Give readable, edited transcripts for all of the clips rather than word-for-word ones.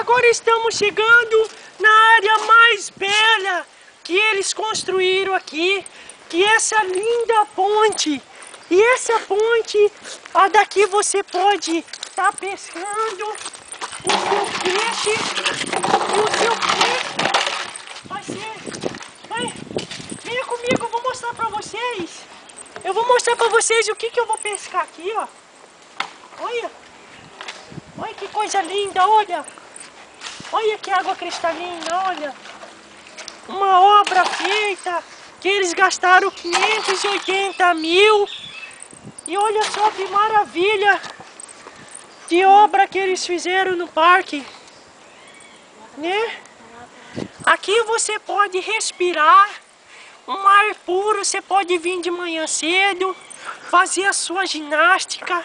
Agora estamos chegando na área mais bela que eles construíram aqui, que é essa linda ponte. E essa ponte, daqui você pode estar pescando o seu peixe. E o seu peixe vai ser... Venha comigo, eu vou mostrar pra vocês. Eu vou mostrar pra vocês o que eu vou pescar aqui, ó. Olha. Olha que coisa linda, olha. Olha que água cristalina, olha. Uma obra feita que eles gastaram 580 mil. E olha só que maravilha de obra que eles fizeram no parque, né? Aqui você pode respirar um ar puro, você pode vir de manhã cedo, fazer a sua ginástica.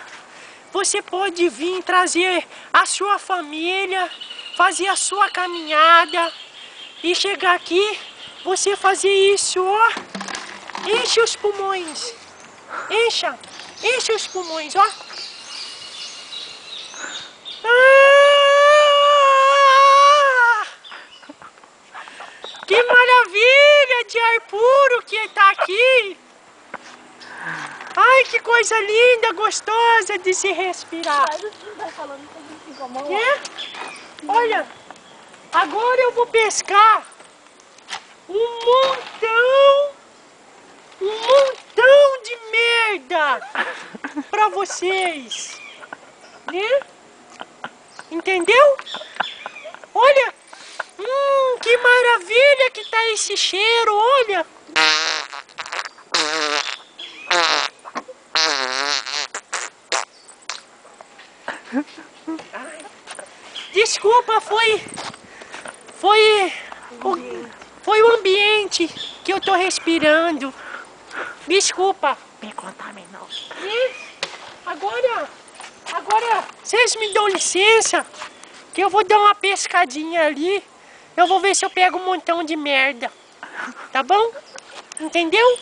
Você pode vir trazer a sua família, fazer a sua caminhada e chegar aqui, você fazer isso, ó. Enche os pulmões, enche os pulmões, ó. Que maravilha de ar puro que tá aqui! Ai, que coisa linda, gostosa de se respirar. Olha, agora eu vou pescar um montão de merda pra vocês, né? Entendeu? Olha, que maravilha que tá esse cheiro, olha. Desculpa, foi o ambiente que eu tô respirando. Desculpa. Me contaminou. Agora, vocês me dão licença, que eu vou dar uma pescadinha ali. Eu vou ver se eu pego um montão de merda. Tá bom? Entendeu?